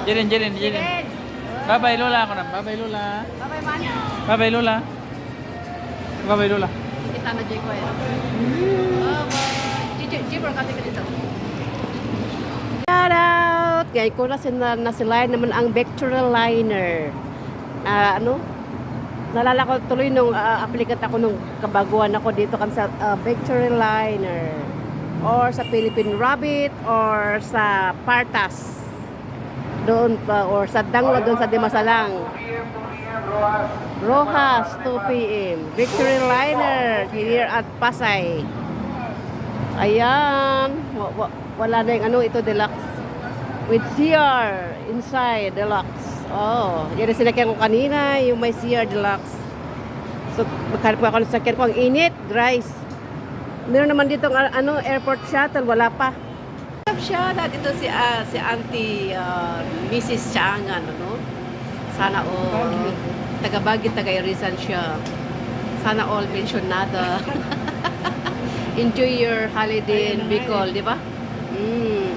Jirin, Jirin, Jirin. Bye-bye, Lola ako na. Bye-bye, Lola. Bye-bye, Manyo. Bye-bye, Lola. Bye-bye, Lola. Kita na, Jay ko eh. Bye-bye. Jibber, kati ka dito. Shout out! Ngayon ko nasilayan naman ang Vectoral Liner. Nalala ko tuloy nung applicant ako nung kabaguan ako dito kan sa Vectoral Liner. Or sa Philippine Rabbit or sa Partas. Doon pa or sa Dangwa doon sa Dimasalang. Rojas 2 p.m. Vectoral Liner here at Pasay. Ayan, wala na yung ito deluxe with CR inside deluxe. Oh, yan ang sinakyan ko kanina, yung may CR deluxe. So, maghanap ko ako ng sakyan ko, ang init, guys. Meron naman dito airport shuttle, wala pa. Siya, dito si Auntie Mrs. Changan, Sana all, taga Baguio, taga Irisan siya. Sana all mentionada. Enjoy your holiday in Bicol, di ba?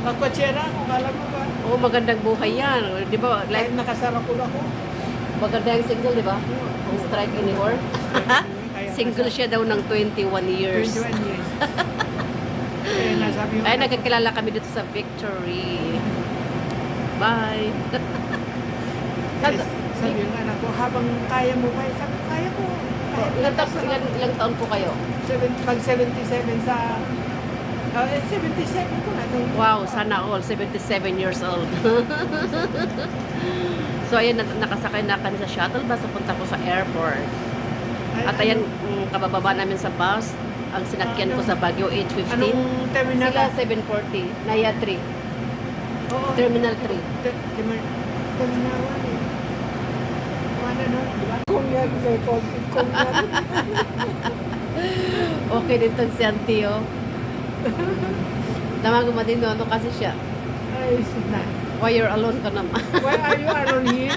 Pagkotsera, kung alam mo ba? Oo, magandang buhay yan. Di ba? Kahit Life, nakasara ko ako. maganda yung single, di ba? Ang strike anymore. Single siya daw ng 21 years. 21 years. Eh, nasabi ko Ay, na- nagkakilala kami dito sa Victory. Bye. Yes, sabi yung anak ko, habang kaya mo pa, sabi ko, kaya ko. Ilang taon po kayo? Pag 77 sa... 77 ko na ito. Wow, sana all. 77 years old. So, ayan, nakasakay na kami sa shuttle bus. Pupunta ko sa airport. At ayan, kabababa namin sa bus. Ang sinakyan ko sa Baguio, 8:15. Anong terminal? Sila 7:40. Naya 3. Oo. Terminal 3. Terminal 1 eh. Ano, no? Diba? Kung yan, kung yan. Okay dito si Auntie, oh. Tamago mo din, no? Ano kasi siya? Ay, na. Why you're alone ka naman? Why are you alone here?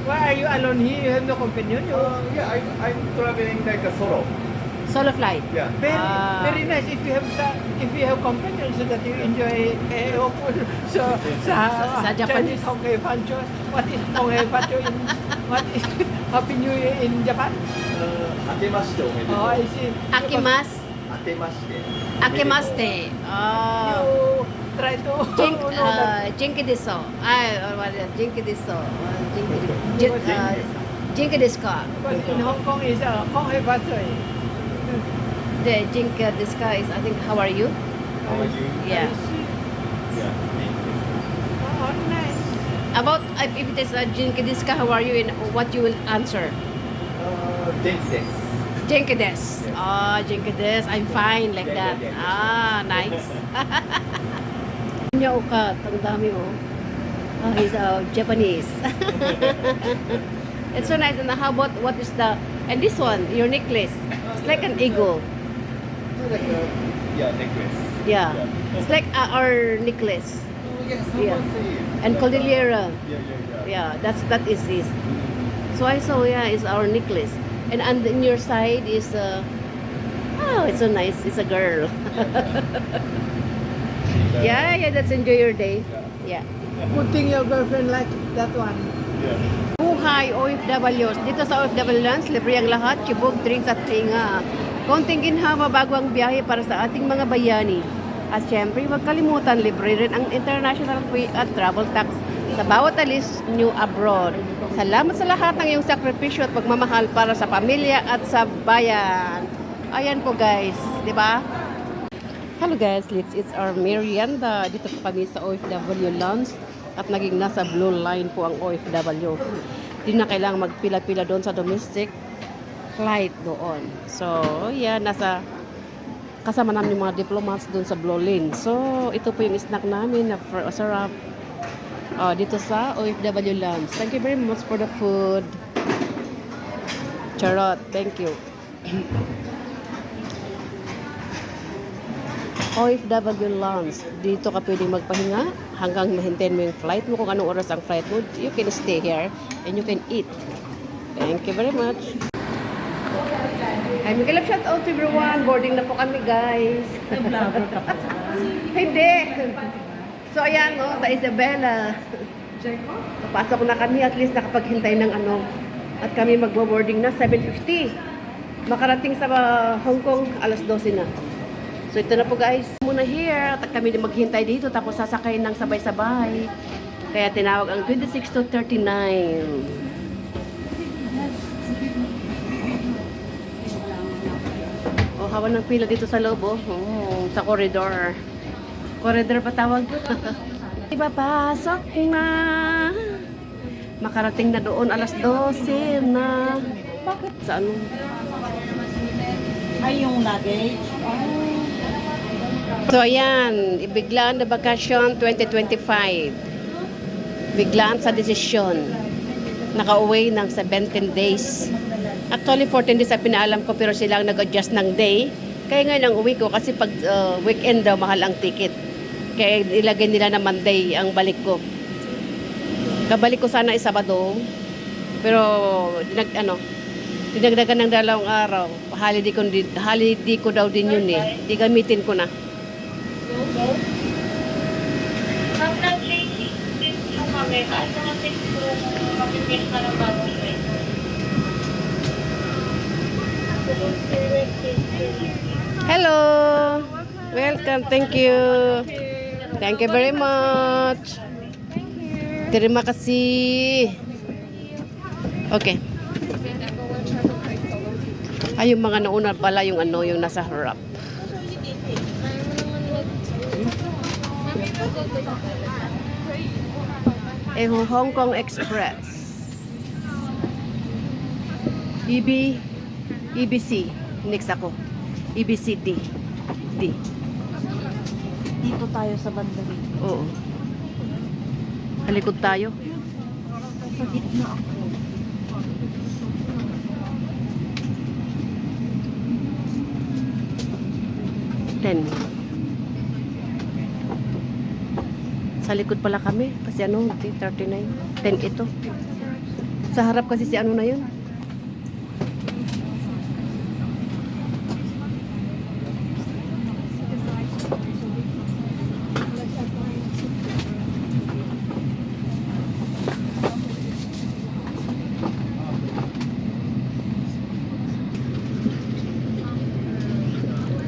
Why are you alone here? You have no companion? Yeah, I'm traveling like a solo. Solo flight. Yeah. Very nice if you have companion so that you enjoy Sa Japanese. Chinese Honghei Fancho. What is Honghei Fancho in what is Happy New Year in Japan? 明けましておめでとう。 Oh, I see. Akimas. 明けまして。 Akimaste. Oh. You try to Jinky deso. Ay, what is it? Jinky deso. Because Jinky desko. in Hong Kong is Honghei Fancho. The Jinky desko is, I think, how are you? How are you? Yeah. Yeah, thank you. Oh, nice. About, if it is Jinky desko, how are you? And what you will answer? 元気です。 Jinky des. Oh, Jinky des. I'm fine like Yeah, that. yeah, yeah. Ah, nice. Niya ukat. Ang dami, oh. Oh, he's Japanese. It's so nice. And how about, what is the, and this one, your necklace. It's like an eagle. It's like a, yeah, necklace. Yeah. It's like our necklace. Oh, yeah, Yeah. someone say it. And Cordillera. Yeah. Yeah, that is his. So I saw, yeah, it's our necklace. And in your side is, oh, it's so nice. It's a girl. Yeah, let's enjoy your day. Yeah. Good thing your girlfriend like that one. Yeah. Buhay OFWs. Dito sa OFW Lands, libre ang lahat, kibog, drinks at tinga. Konting ginhawa bago ang biyahe para sa ating mga bayani. At syempre, huwag kalimutan, libre rin ang international fee at travel tax sa bawat alis nyo abroad. Salamat sa lahat ng iyong sakripisyo at pagmamahal para sa pamilya at sa bayan. Ayan po guys, di ba? Hello guys, it's our merienda. Dito po kami sa OFW Lounge at naging nasa blue line po ang OFW. Hindi na kailangang magpila-pila doon sa domestic flight doon. So, yeah, kasama namin yung mga diplomats doon sa blue line. So, ito po yung snack namin na sarap dito sa OFW Lounge. Thank you very much for the food. Charot, thank you. OFW Lounge. Dito ka pwedeng magpahinga hanggang mahintayin mo yung flight mo. Kung anong oras ang flight mo, you can stay here and you can eat. Thank you very much. Hi, Miguel, shout out to everyone. Boarding na po kami, guys. Nag-vlogger ka pa. Hindi. So, ayan, no, sa Isabela. Papasok na kami, at least nakapaghintay ng ano. At kami magbo-boarding na 7:50. Makarating sa Hong Kong alas 12 na. So ito na po guys. Muna here at kami maghintay dito tapos sasakay ng sabay-sabay. Kaya tinawag ang 26 to 39. Oh, hawa ng pila dito sa loob, oh. Sa corridor. Corridor pa tawag. Ipapasok na. Makarating na doon alas 12 na. Bakit? Sa ano? Ay, yung luggage? So ayan, Biglaan na Bakasyon 2025. Biglaan sa desisyon. Nakauwi ng 17 days. Actually 14 days ang pinaalam ko pero silang nag-adjust ng day. Kaya ngayon ang uwi ko kasi pag weekend daw mahal ang ticket. Kaya ilagay nila na Monday ang balik ko. Kabalik ko sana Sabado. Pero dinagdagan ng 2 araw. Holiday ko daw din yun eh. Di gamitin ko na. Hello! Welcome, thank you. Thank you very much. Terima kasih. Okay. Ay, yung mga nauna pala yung yung nasa harap. Hong Kong Express. EBC. Next ako. EBCD. D. Dito tayo sa banda rito. Oo. Halikod tayo. Sa gitna ako. Ten. Sa likod pala kami. Kasi 39. 10 ito. Sa harap kasi si na yun.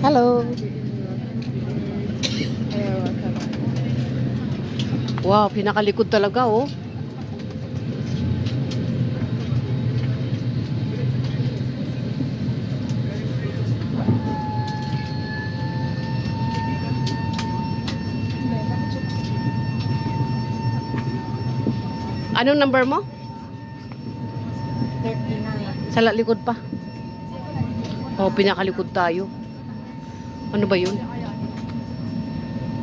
Hello. Wow, pinakalikod talaga, oh. Anong number mo? 39. Sa likod pa. Oh, pinakalikod tayo. Ano ba yun?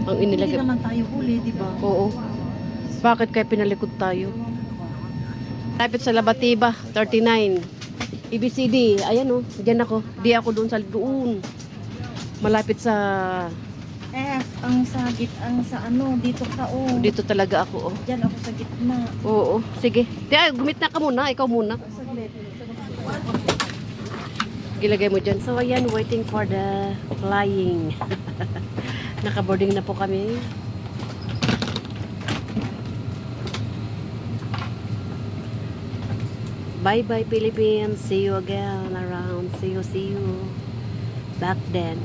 Ang Hindi inilagay. naman tayo huli, di ba? Oo. Bakit kaya pinalikod tayo? Lapit sa Labatiba, 39. EBCD, ayan oh, diyan ako. Di ako doon sa doon. Malapit sa F, ang sa dito ka, oh. dito talaga ako, oh. Diyan ako sa gitna. Oo, sige. Tiya, gumit na ka muna, ikaw muna. Saglit. Gilagay mo dyan. So, ayan, waiting for the flying. Nakaboarding na po kami. Bye-bye, Philippines. See you again around. See you. Back then.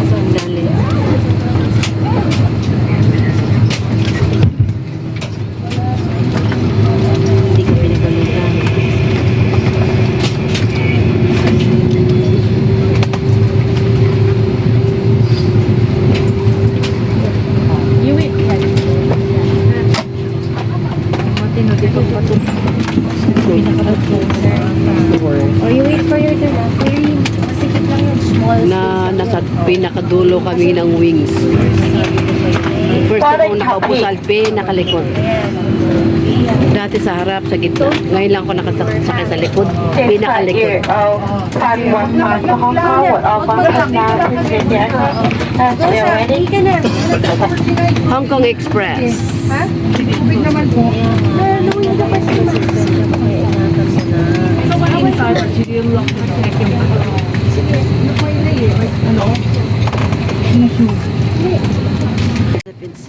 Sandali. Hindi ko pinagalitan. Iwi. Matino dito pa to. Or you wait for your turn. Masikip lang yung small. Nasa pinakadulo kami ng wings. First ako nakaupo sa alpe, nakalikod. Dati sa harap, sa gitna. Ngayon lang ako nakasakay sa likod. Pinakalikod. Hong Kong Express. Tubig naman po.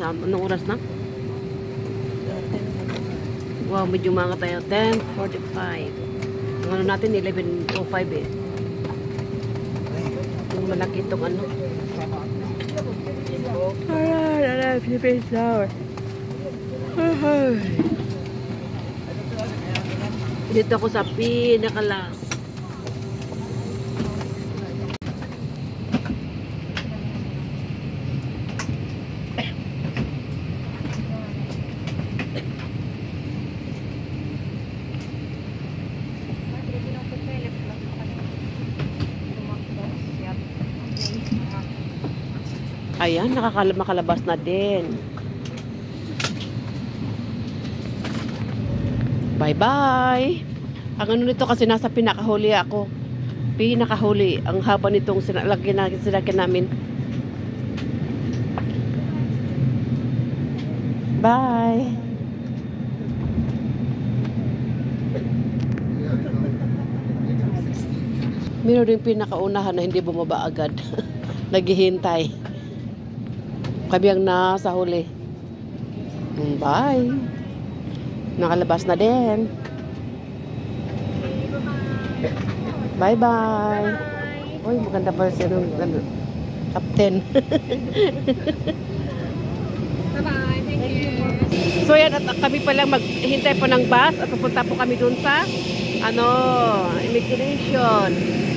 Anong oras na? Wow, medyo mga tayo. 10:45. Ang ano natin, 11:05 eh. Yung malaki itong ano. Philippine Tower. Dito ako sa pinakalas. Ayan, makalabas na din. Bye-bye! Ang ano nito kasi nasa pinakahuli ako. Pinakahuli. Ang haba nitong sinalagyan namin. Bye! Meron din pinakaunahan na hindi bumaba agad. Naghihintay. Kami ang nasa huli. Bye! Nakalabas na din. Bye-bye! Uy, maganda pa siya nung captain. Bye-bye. Thank you. So yan, at kami palang maghintay po ng bus at pupunta po kami dun sa immigration.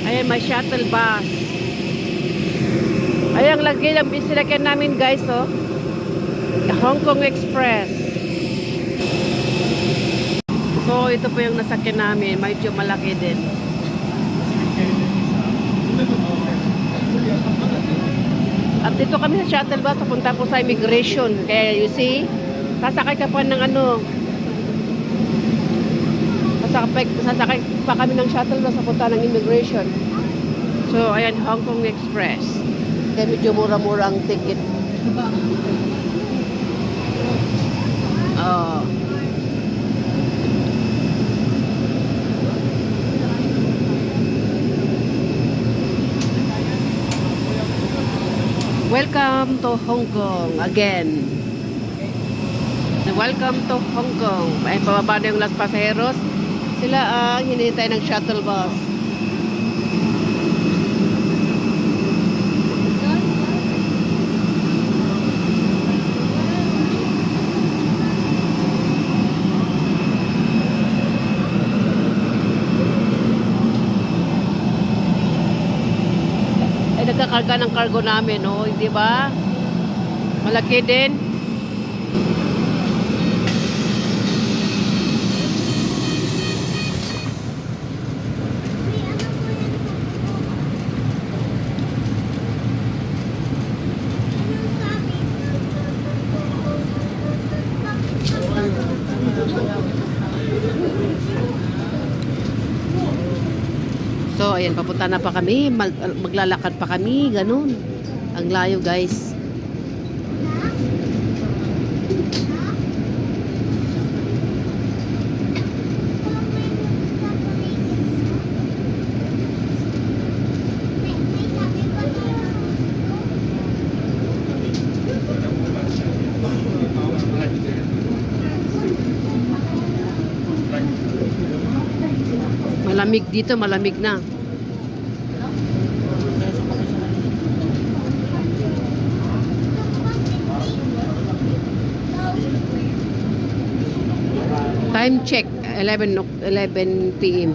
Ayan, may shuttle bus. Ayan, lagi lang bisilakyan namin guys, oh. Hong Kong Express. So, ito po yung nasakyan namin. Medyo malaki din. At dito kami sa shuttle bus, papunta po sa immigration. Kaya, you see, sasakay ka pa ng ano, sasakay pa kami ng shuttle bus, papunta ng immigration. So, ayan, Hong Kong Express. Kaya medyo mura-mura ang ticket. Oh. Welcome to Hong Kong again. Welcome to Hong Kong. Ay, pababa na yung last pasajeros. Sila ang hinihintay ng shuttle bus. Nagkakarga ng cargo namin, no? Hindi ba? Malaki din. So, ayan, papunta na pa kami. Maglalakad pa kami. Ganun. Ang layo, guys. Malamig dito, malamig na. Time check, 11 p.m.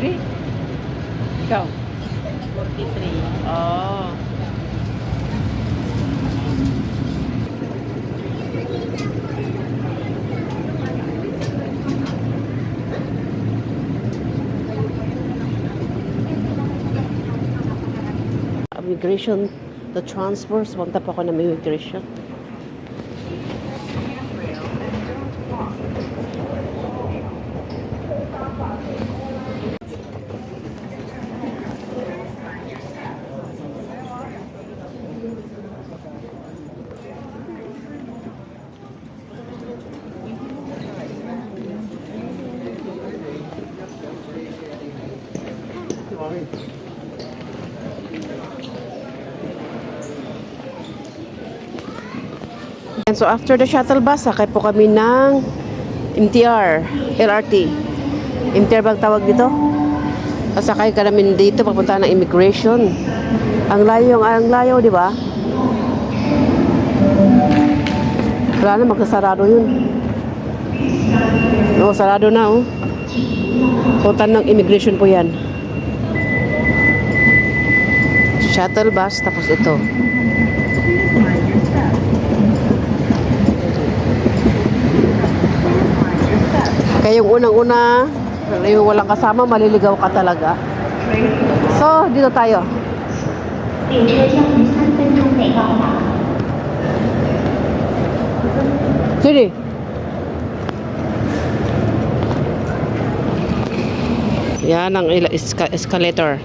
43? Ikaw? 43. Oh. Immigration, the transfers, punta pa ako ng immigration. And so after the shuttle bus, sakay po kami ng MTR, LRT. MTR bang tawag dito? Pasakay ka namin dito, papunta ng immigration. Ang layo, di ba? Wala na, magsasarado yun. Oo, sarado na, oh. Punta ng immigration po yan. Shuttle bus, tapos ito. Kaya yung unang-una, yung walang kasama, maliligaw ka talaga. So, dito tayo. Sini. Yan ang escalator.